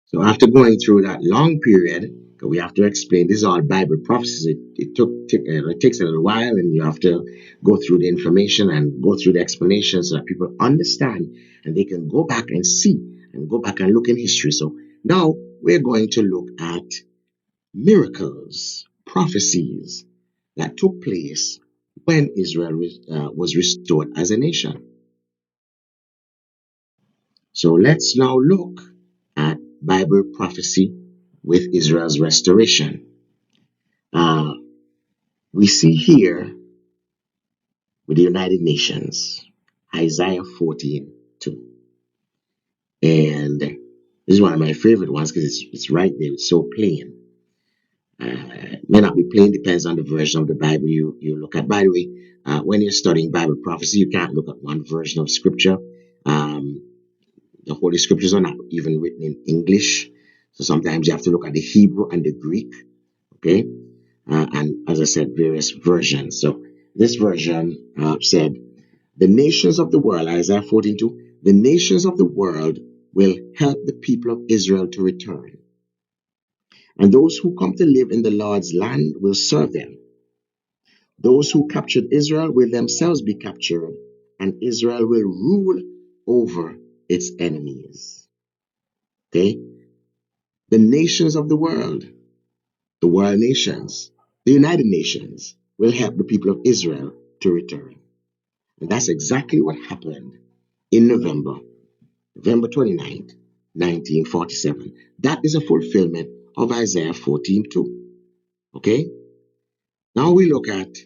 So after going through that long period, we have to explain this is all Bible prophecies. It takes a little while, and you have to go through the information and go through the explanation so that people understand and they can go back and see and go back and look in history. So now we're going to look at miracles, prophecies that took place when Israel was restored as a nation. So let's now look at Bible prophecy with Israel's restoration. Uh, we see here with the United Nations, Isaiah 14:2. And this is one of my favorite ones because it's right there. It's so plain. It may not be plain, depends on the version of the Bible you look at. By the way, when you're studying Bible prophecy, you can't look at one version of Scripture. Um, the Holy Scriptures are not even written in English. So sometimes you have to look at the Hebrew and the Greek. Okay? And as I said, various versions. So this version said, the nations of the world, Isaiah 14:2, the nations of the world will help the people of Israel to return. And those who come to live in the Lord's land will serve them. Those who captured Israel will themselves be captured, and Israel will rule over its enemies. Okay? The nations of the world nations, the United Nations, will help the people of Israel to return. And that's exactly what happened in November 29th, 1947. That is a fulfillment of Isaiah 14:2. Okay? Now we look at,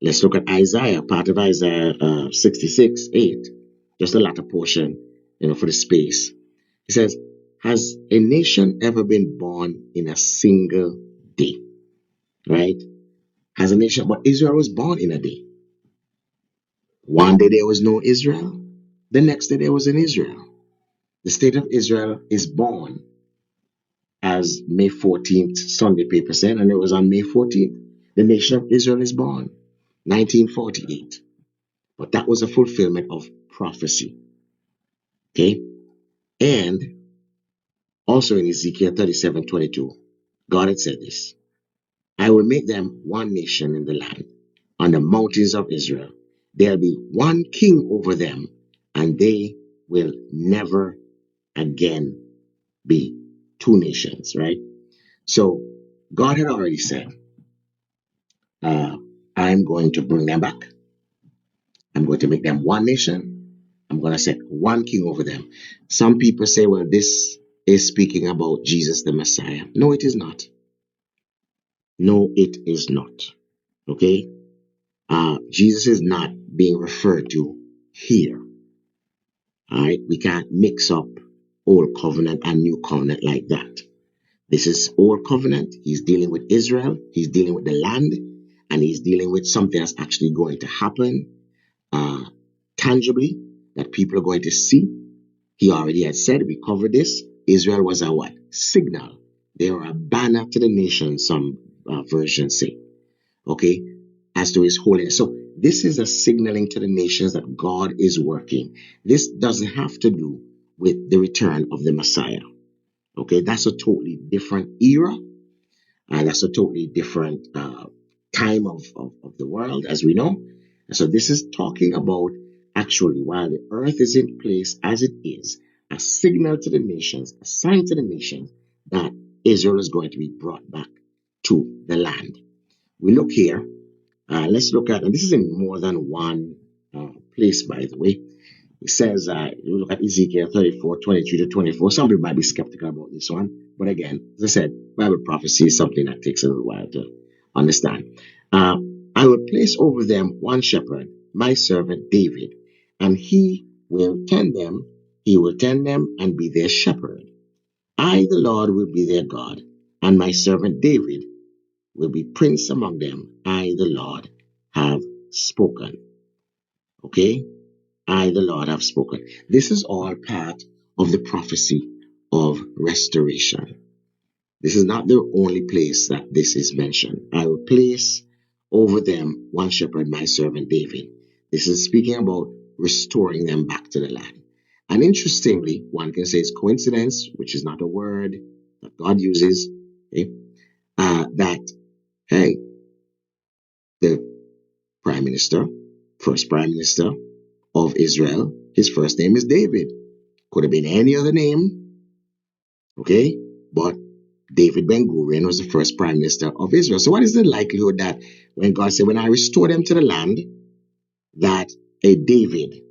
let's look at Isaiah, part of Isaiah 66:8, just a latter portion, for the space. It says, has a nation ever been born in a single day? Right? Has a nation, but Israel was born in a day. One day there was no Israel, the next day there was an Israel. The state of Israel is born as May 14th, Sunday paper said, and it was on May 14th. The nation of Israel is born, 1948. But that was a fulfillment of prophecy. Okay? And also in Ezekiel 37:22, God had said this, I will make them one nation in the land, on the mountains of Israel. There'll be one king over them, and they will never again be two nations, right? So God had already said, I'm going to bring them back. I'm going to make them one nation. I'm going to set one king over them. Some people say, well, this is speaking about Jesus the Messiah. No, it is not. No, it is not. Okay? Jesus is not being referred to here. All right? We can't mix up Old Covenant and New Covenant like that. This is Old Covenant. He's dealing with Israel. He's dealing with the land. And he's dealing with something that's actually going to happen tangibly that people are going to see. He already had said, we covered this. Israel was a what? Signal. They were a banner to the nation, some versions say. Okay? As to his holiness. So this is a signaling to the nations that God is working. This doesn't have to do with the return of the Messiah. Okay? That's a totally different era. That's a totally different time of the world, as we know. And so this is talking about actually while the earth is in place as it is, a signal to the nations, a sign to the nations that Israel is going to be brought back to the land. We look here. Let's look at, and this is in more than one place, by the way. It says, you look at Ezekiel 34:23-24. Some people might be skeptical about this one. But again, as I said, Bible prophecy is something that takes a little while to understand. I will place over them one shepherd, my servant David, and he will tend them. He will tend them and be their shepherd. I, the Lord, will be their God, and my servant David will be prince among them. I, the Lord, have spoken. Okay? I, the Lord, have spoken. This is all part of the prophecy of restoration. This is not the only place that this is mentioned. I will place over them one shepherd, my servant David. This is speaking about restoring them back to the land. And interestingly, one can say it's coincidence, which is not a word that God uses, okay? That, hey, the prime minister, first prime minister of Israel, his first name is David. Could have been any other name, okay? But David Ben Gurion was the first prime minister of Israel. So, what is the likelihood that when God said, when I restore them to the land, that a David,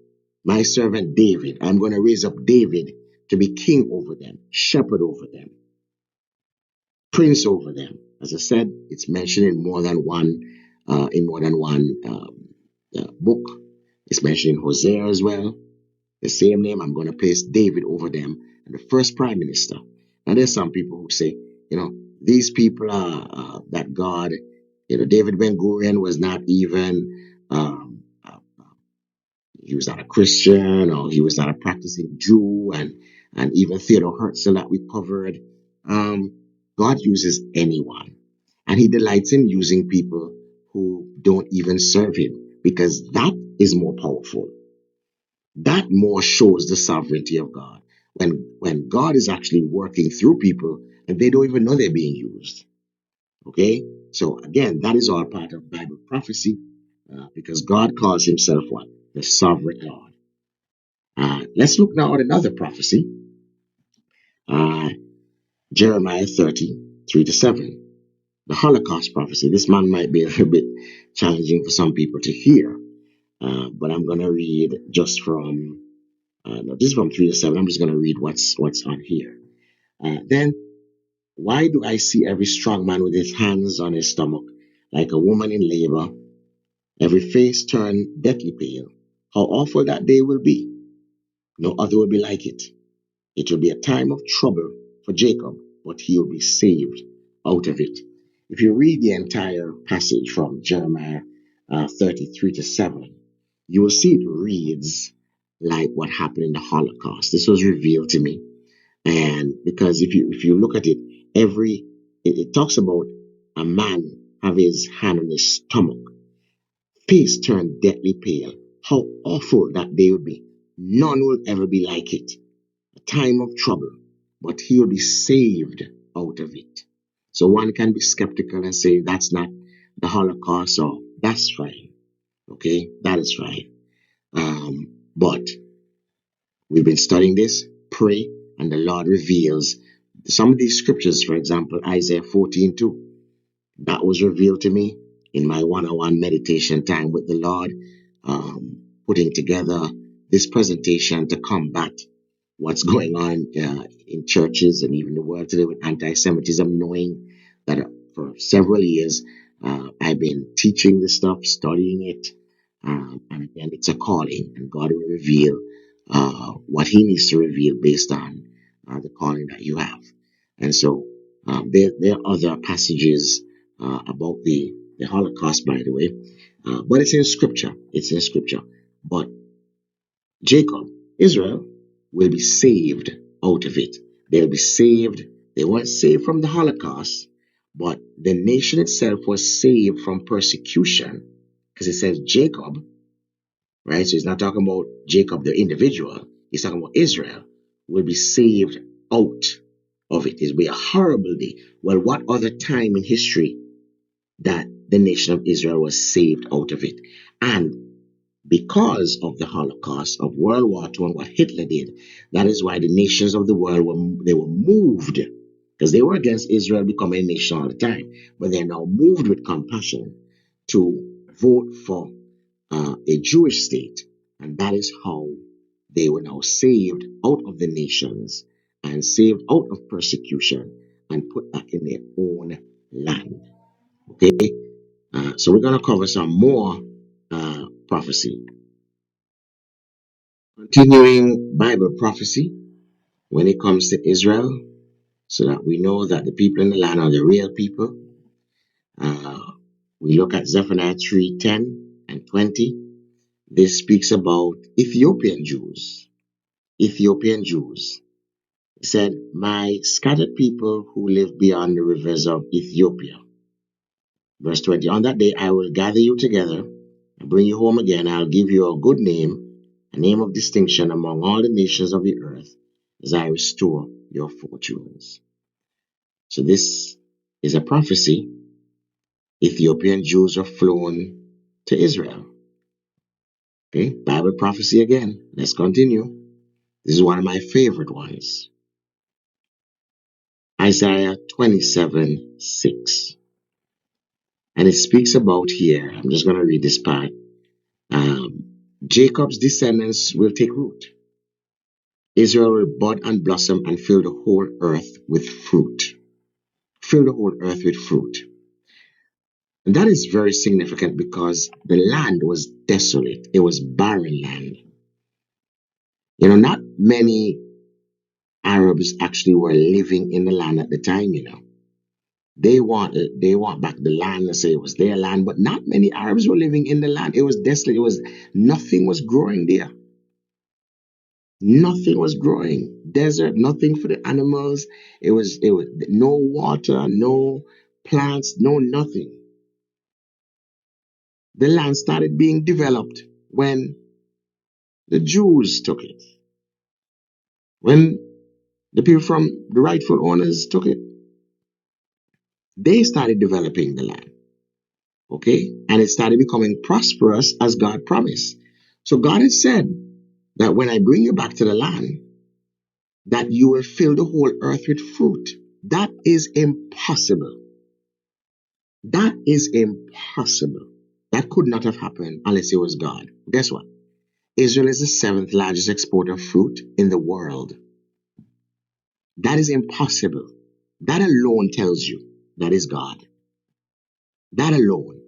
my servant David, I'm going to raise up David to be king over them, shepherd over them, prince over them? As I said, it's mentioned in more than one book. It's mentioned in Hosea as well. The same name, I'm going to place David over them, and the first prime minister. And there's some people who say, these people are that God, David Ben Gurion was not even, he was not a Christian, or he was not a practicing Jew, and even Theodore Herzl that we covered. God uses anyone, and he delights in using people who don't even serve him, because that is more powerful. That more shows the sovereignty of God. When God is actually working through people and they don't even know they're being used. Okay? So again, that is all part of Bible prophecy, because God calls himself what? The sovereign Lord. Let's look now at another prophecy. Jeremiah 30:3-7. The Holocaust prophecy. This one might be a little bit challenging for some people to hear, but I'm going to read just from no, this is from 3-7. I'm just going to read what's on here. Then, why do I see every strong man with his hands on his stomach, like a woman in labor, every face turned deathly pale? How awful that day will be! No other will be like it. It will be a time of trouble for Jacob, but he will be saved out of it. If you read the entire passage from Jeremiah 33-7, you will see it reads like what happened in the Holocaust. This was revealed to me. And because if you look at it, it talks about a man have his hand on his stomach, face turned deathly pale. How awful that day would be. None will ever be like it. A time of trouble, but he will be saved out of it. So one can be skeptical and say that's not the Holocaust, or that's fine. Okay, that is fine. But we've been studying this, pray, and the Lord reveals some of these scriptures. For example, Isaiah 14:2. That was revealed to me in my one-on-one meditation time with the Lord, putting together this presentation to combat what's going on in churches and even the world today with anti-Semitism, knowing that for several years I've been teaching this stuff, studying it, and again, it's a calling, and God will reveal what He needs to reveal based on the calling that you have. And so there are other passages about the Holocaust, by the way, but it's in Scripture. It's in Scripture. But Jacob, Israel, will be saved out of it. They'll be saved. They weren't saved from the Holocaust, but the nation itself was saved from persecution, because it says Jacob, right? So he's not talking about Jacob, the individual. He's talking about Israel will be saved out of it. It will be a horrible day. Well, what other time in history that the nation of Israel was saved out of it? And because of the Holocaust of World War II and what Hitler did, that is why the nations of the world were moved, because they were against Israel becoming a nation all the time, but they're now moved with compassion to vote for a Jewish state, and that is how they were now saved out of the nations and saved out of persecution and put back in their own land. Okay, so we're going to cover some more prophecy. Continuing Bible prophecy when it comes to Israel, so that we know that the people in the land are the real people. We look at Zephaniah 3:10-20. This speaks about Ethiopian Jews. Ethiopian Jews. It said, my scattered people who live beyond the rivers of Ethiopia. Verse 20, on that day I will gather you together and bring you home again. I'll give you a good name a name of distinction among all the nations of the earth, as I restore your fortunes. So this is a prophecy. Ethiopian Jews are flown to Israel. Okay, Bible prophecy again. Let's continue. This is one of my favorite ones. Isaiah 27:6. And it speaks about here, I'm just going to read this part. Jacob's descendants will take root. Israel will bud and blossom and fill the whole earth with fruit. Fill the whole earth with fruit. And that is very significant because the land was desolate. It was barren land. You know, not many Arabs actually were living in the land at the time, you know. They want back the land and say it was their land, but not many Arabs were living in the land. It was desolate. It was nothing was growing there. Nothing was growing. Desert, nothing for the animals. It was no water, no plants, no nothing. The land started being developed when the Jews took it. When the people from the rightful owners took it, they started developing the land. Okay? And it started becoming prosperous as God promised. So God had said that when I bring you back to the land, that you will fill the whole earth with fruit. That is impossible. That is impossible. That could not have happened unless it was God. Guess what? Israel is the seventh largest exporter of fruit in the world. That is impossible. That alone tells you that is God. That alone.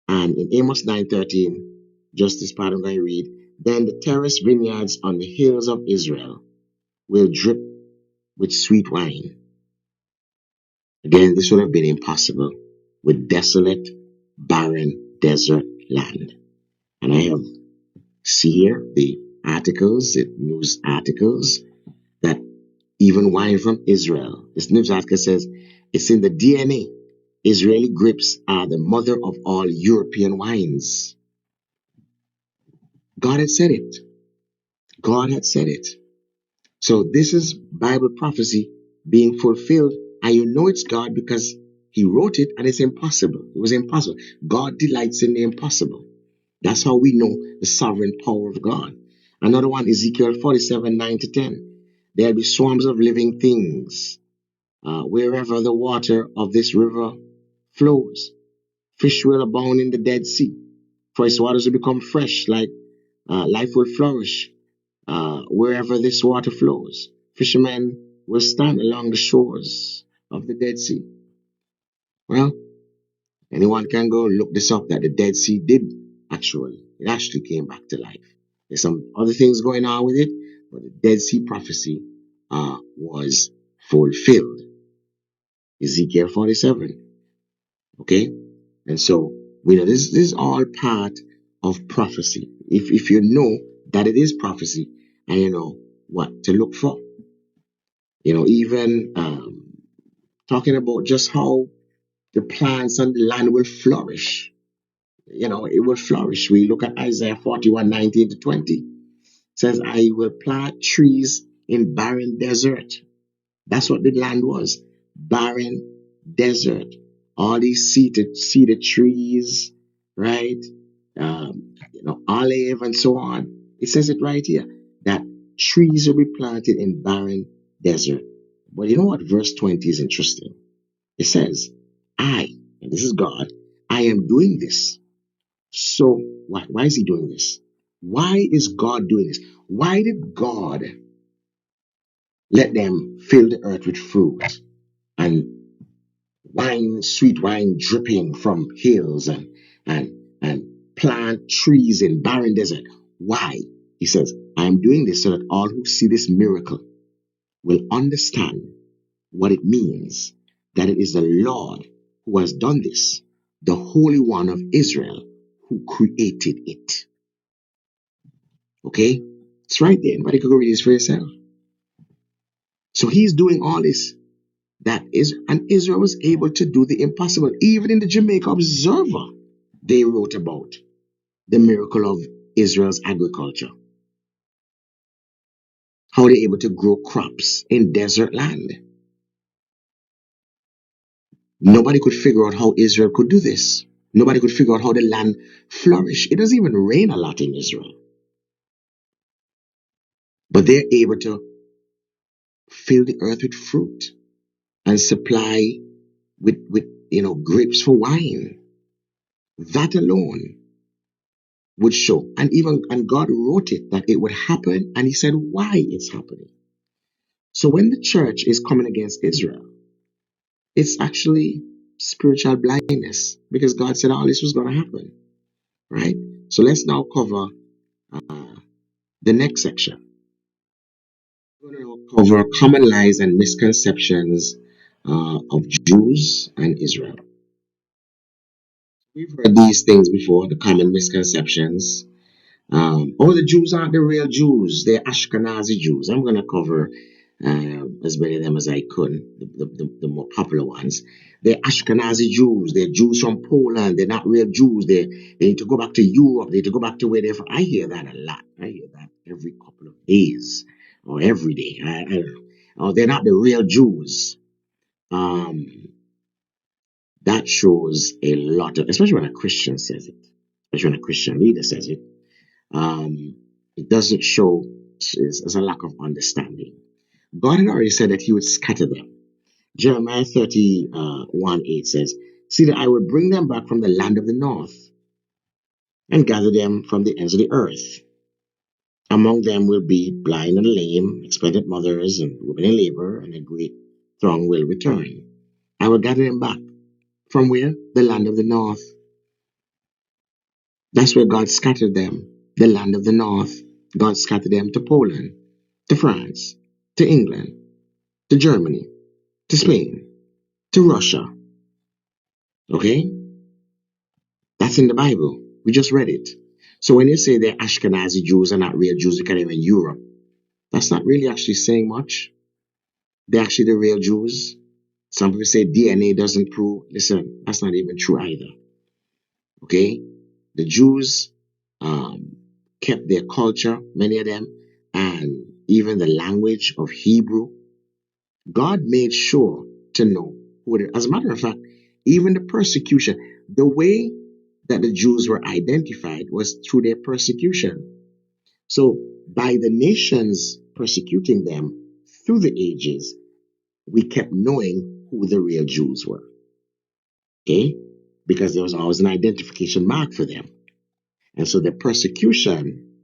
And in Amos 9:13, just this part I'm going to read, then the terrace vineyards on the hills of Israel will drip with sweet wine. Again, this would have been impossible with desolate, barren, desert land. And I have see here the articles, the news articles, that even wine from Israel. This news article says it's in the DNA. Israeli grapes are the mother of all European wines. God had said it. God had said it. So this is Bible prophecy being fulfilled, and you know it's God because He wrote it, and it's impossible. It was impossible. God delights in the impossible. That's how we know the sovereign power of God. Another one, Ezekiel 47:9-10. There'll be swarms of living things wherever the water of this river flows. Fish will abound in the Dead Sea, for its waters will become fresh, like life will flourish wherever this water flows. Fishermen will stand along the shores of the Dead Sea. Well, anyone can go look this up, that the Dead Sea it actually came back to life. There's some other things going on with it, but the Dead Sea prophecy was fulfilled. Ezekiel 47. Okay? And so, we know this is all part of prophecy. If you know that it is prophecy, and you know what to look for. You know, even talking about just how the plants and the land will flourish. You know, it will flourish. We look at Isaiah 41:19-20. It says, I will plant trees in barren desert. That's what the land was. Barren desert. All these cedar trees, right? Olive and so on. It says it right here that trees will be planted in barren desert. But you know what? Verse 20 is interesting. It says, and this is God, I am doing this. So why is He doing this? Why is God doing this? Why did God let them fill the earth with fruit and wine, sweet wine dripping from hills and plant trees in barren desert? Why? He says, I am doing this so that all who see this miracle will understand what it means, that it is the Lord who has done this, the Holy One of Israel who created it. Okay? It's right there. Anybody could go read this for yourself. So He's doing all this. And Israel was able to do the impossible. Even in the Jamaica Observer, they wrote about the miracle of Israel's agriculture. how they're able to grow crops in desert land. Nobody could figure out how Israel could do this. Nobody could figure out how the land flourished. It doesn't even rain a lot in Israel. But they're able to fill the earth with fruit and supply with grapes for wine. That alone would show. And God wrote it that it would happen, and he said why it's happening. So when the church is coming against Israel, it's actually spiritual blindness, because God said all this was going to happen, right? So let's now cover the next section. We're going to cover common lies and misconceptions of Jews and Israel. We've heard these things before, the common misconceptions. The Jews aren't the real Jews. They're Ashkenazi Jews. I'm going to cover as many of them as I could, the more popular ones. They're Ashkenazi Jews. They're Jews from Poland. They're not real Jews. They need to go back to Europe. They need to go back to where they're from. I hear that a lot. I hear that every couple of days or every day. I don't know. Oh, they're not the real Jews. Um, that shows a lot of, especially when a Christian says it, especially when a Christian leader says it. It doesn't show, it's a lack of understanding. God had already said that he would scatter them. Jeremiah 31:8 says, see that I will bring them back from the land of the north and gather them from the ends of the earth. Among them will be blind and lame, expectant mothers and women in labor, and a great throng will return. I will gather them back. From where? The land of the north. That's where God scattered them. The land of the north. God scattered them to Poland, to France, to England, to Germany, to Spain, to Russia. Okay? That's in the Bible. We just read it. So when you say they're Ashkenazi Jews and not real Jews because they're in Europe, that's not really actually saying much. They're actually the real Jews. Some people say DNA doesn't prove. Listen, that's not even true either. Okay? The Jews kept their culture, many of them, and even the language of Hebrew. God made sure to know who it is. As a matter of fact, even the persecution, the way that the Jews were identified was through their persecution. So, by the nations persecuting them through the ages, we kept knowing who the real Jews were. Okay? Because there was always an identification mark for them. And so the persecution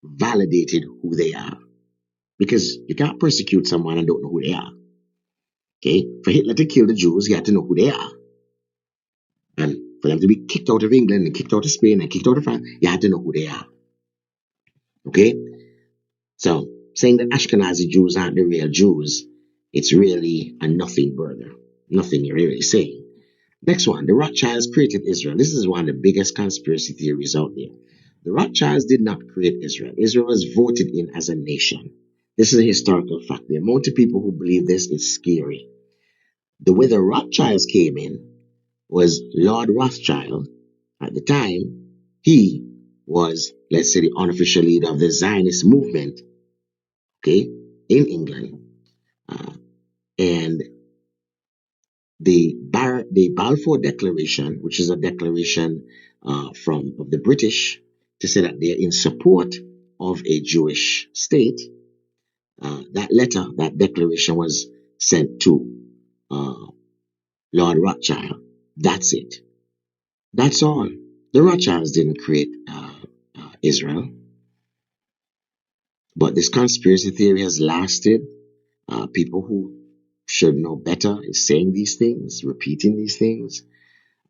validated who they are. Because you can't persecute someone and don't know who they are. Okay? For Hitler to kill the Jews, he had to know who they are. And for them to be kicked out of England and kicked out of Spain and kicked out of France, you had to know who they are. Okay? So, saying that Ashkenazi Jews aren't the real Jews, it's really a nothing burger. Nothing you're really saying. Next one, the Rothschilds created Israel. This is one of the biggest conspiracy theories out there. The Rothschilds did not create Israel. Israel was voted in as a nation. This is a historical fact. The amount of people who believe this is scary. The way the Rothschilds came in was Lord Rothschild. At the time, he was, let's say, the unofficial leader of the Zionist movement, okay, in England. And the Balfour Declaration, which is a declaration of the British to say that they're in support of a Jewish state, that declaration was sent to Lord Rothschild. That's it. That's all. The Rothschilds didn't create Israel. But this conspiracy theory has lasted. People who should know better is saying these things, repeating these things,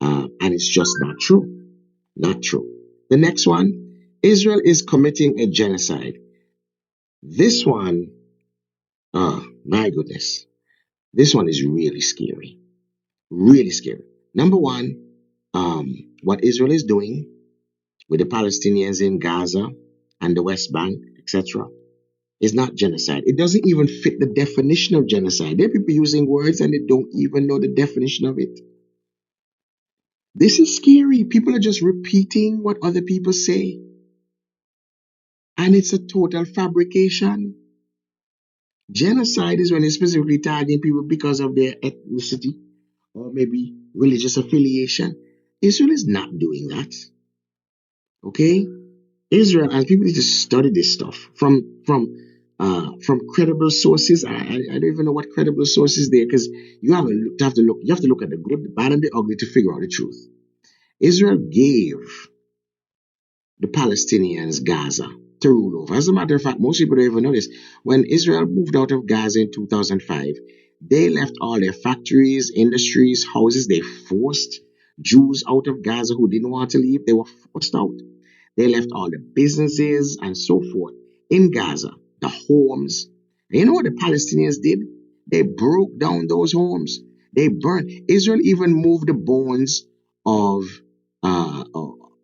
and it's just not true. Not true. The next one, Israel is committing a genocide. This one, my goodness, this one is really scary. Really scary. Number one, what Israel is doing with the Palestinians in Gaza and the West Bank, etc., is not genocide. It doesn't even fit the definition of genocide. There are people using words and they don't even know the definition of it. This is scary. People are just repeating what other people say. And it's a total fabrication. Genocide is when you're specifically targeting people because of their ethnicity or maybe religious affiliation. Israel is not doing that. Okay? Israel, and people need to study this stuff from credible sources. I don't even know what credible sources there, because you have to look at the good, the bad, and the ugly to figure out the truth. Israel gave the Palestinians Gaza to rule over. As a matter of fact, most people don't even know this. When Israel moved out of Gaza in 2005, they left all their factories, industries, houses. They forced Jews out of Gaza who didn't want to leave. They were forced out. They left all the businesses and so forth in Gaza, the homes. And you know what the Palestinians did? They broke down those homes. They burned. Israel even moved the bones of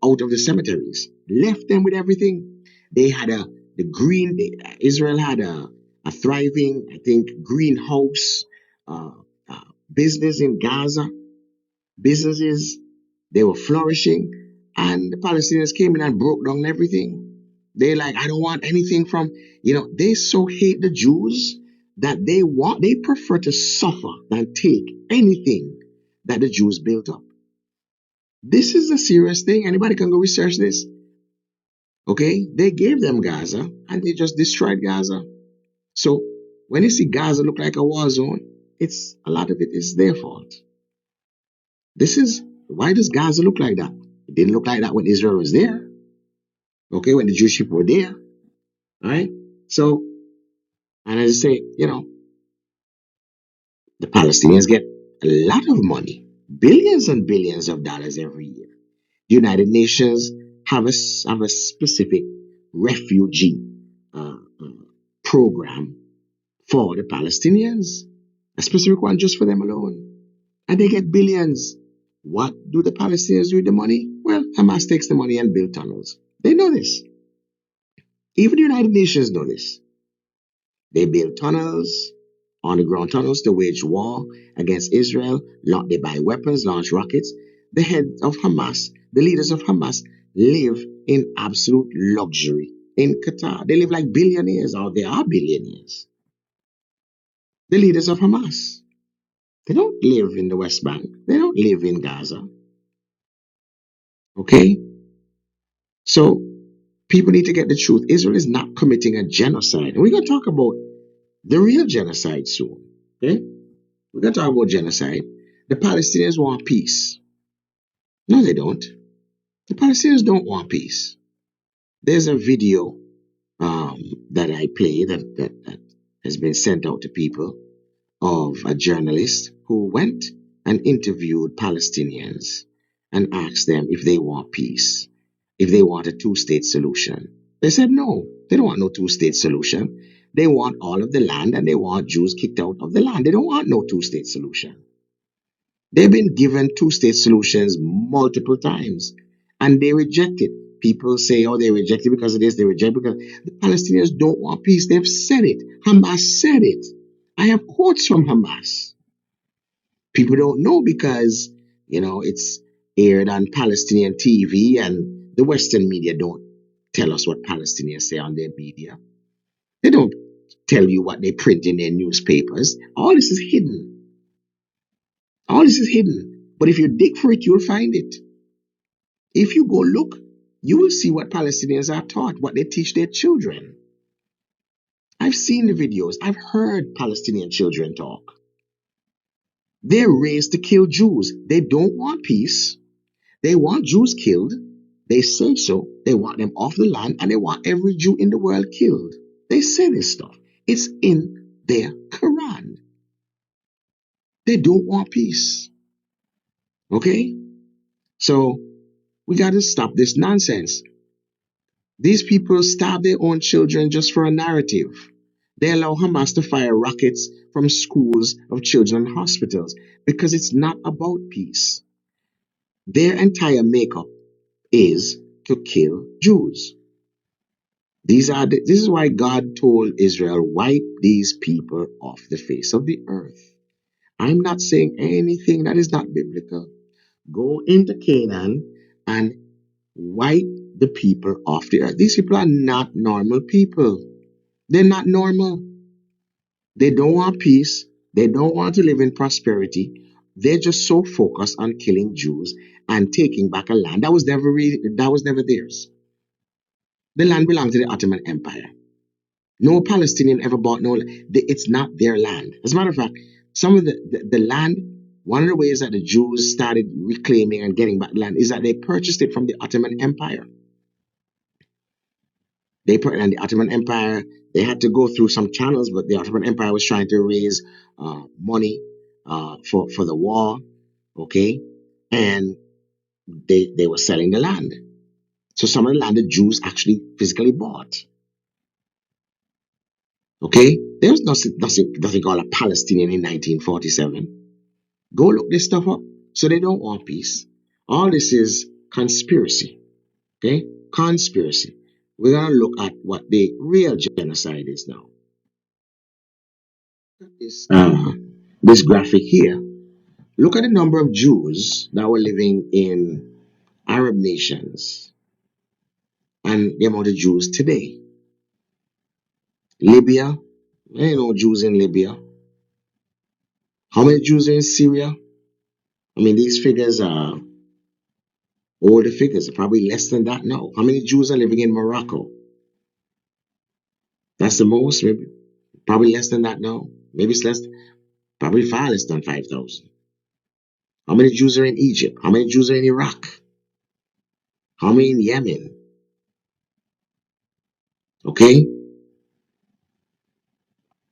out of the cemeteries, left them with everything. They had the green. Israel had a thriving, I think, greenhouse uh, uh, business in Gaza. Businesses, they were flourishing, and the Palestinians came in and broke down everything. They like, I don't want anything from, they so hate the Jews that they prefer to suffer than take anything that the Jews built up. This is a serious thing. Anybody can go research this. Okay? They gave them Gaza and they just destroyed Gaza. So when you see Gaza look like a war zone, it's a lot of it is their fault. This is why does Gaza look like that? It didn't look like that when Israel was there. Okay, when the Jewish people were there. All right. So, and as I say, the Palestinians get a lot of money, billions and billions of dollars every year. The United Nations have a specific refugee program for the Palestinians, a specific one just for them alone, and they get billions. What do the Palestinians do with the money? Well, Hamas takes the money and build tunnels. They know this. Even the United Nations know this. They build tunnels, underground tunnels to wage war against Israel. They buy weapons, launch rockets. The head of Hamas, the leaders of Hamas, live in absolute luxury in Qatar. They live like billionaires, or they are billionaires. The leaders of Hamas. They don't live in the West Bank. They don't live in Gaza. Okay? So people need to get the truth. Israel is not committing a genocide. And we're going to talk about the real genocide soon. Okay? We're going to talk about genocide. The Palestinians want peace. No, they don't. The Palestinians don't want peace. There's a video um, that I play that has been sent out to people of a journalist who went and interviewed Palestinians and asked them if they want peace, if they want a two-state solution. They said no, they don't want no two-state solution. They want all of the land and they want Jews kicked out of the land. They don't want no two-state solution. They've been given two-state solutions multiple times and they reject it. People say, oh, they reject it because of this, they reject it because the Palestinians don't want peace. They've said it. Hamas said it. I have quotes from Hamas. People don't know because, it's aired on Palestinian TV and the Western media don't tell us what Palestinians say on their media. They don't tell you what they print in their newspapers. All this is hidden. All this is hidden. But if you dig for it, you'll find it. If you go look, you will see what Palestinians are taught, what they teach their children. I've seen the videos. I've heard Palestinian children talk. They're raised to kill Jews. They don't want peace. They want Jews killed. They say so. They want them off the land and they want every Jew in the world killed. They say this stuff. It's in their Quran. They don't want peace. Okay? So we got to stop this nonsense. These people stab their own children just for a narrative. They allow Hamas to fire rockets from schools of children and hospitals because it's not about peace. Their entire makeup is to kill Jews. This is why God told Israel, wipe these people off the face of the earth. I'm not saying anything that is not biblical. Go into Canaan and wipe the people off the earth. These people are not normal people. They're not normal. They don't want peace. They don't want to live in prosperity. They're just so focused on killing Jews and taking back a land that was never theirs. The land belonged to the Ottoman Empire. No Palestinian ever bought no. It's not their land. As a matter of fact, some of the land. One of the ways that the Jews started reclaiming and getting back land is that they purchased it from the Ottoman Empire. And the Ottoman Empire, they had to go through some channels, but the Ottoman Empire was trying to raise money for the war, okay, and they were selling the land. So some of the land the Jews actually physically bought. Okay, there's nothing called a Palestinian in 1947. Go look this stuff up. So they don't want peace. All this is conspiracy. Okay, conspiracy. We're gonna look at what the real genocide is now. This graphic here. Look at the number of Jews that were living in Arab nations and the amount of Jews today. Libya, there ain't no Jews in Libya. How many Jews are in Syria? I mean, these figures are older figures, probably less than that now. How many Jews are living in Morocco? That's the most, maybe, probably less than that now. Maybe it's less, probably far less than 5,000. How many Jews are in Egypt? How many Jews are in Iraq? How many in Yemen? Okay?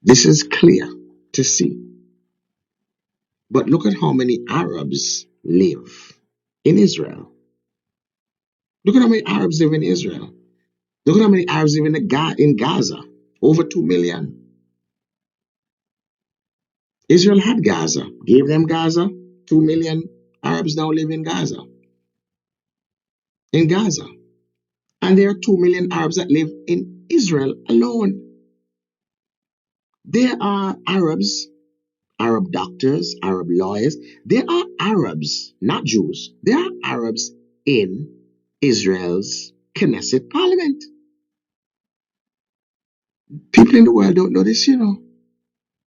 This is clear to see. But look at how many Arabs live in Israel. Look at how many Arabs live in Israel. Look at how many Arabs live in Gaza. Over 2 million. Israel had Gaza, gave them Gaza. 2 million Arabs now live in Gaza. In Gaza. And there are 2 million Arabs that live in Israel alone. There are Arabs, Arab doctors, Arab lawyers. There are Arabs, not Jews. There are Arabs in Israel's Knesset parliament. People in the world don't know this,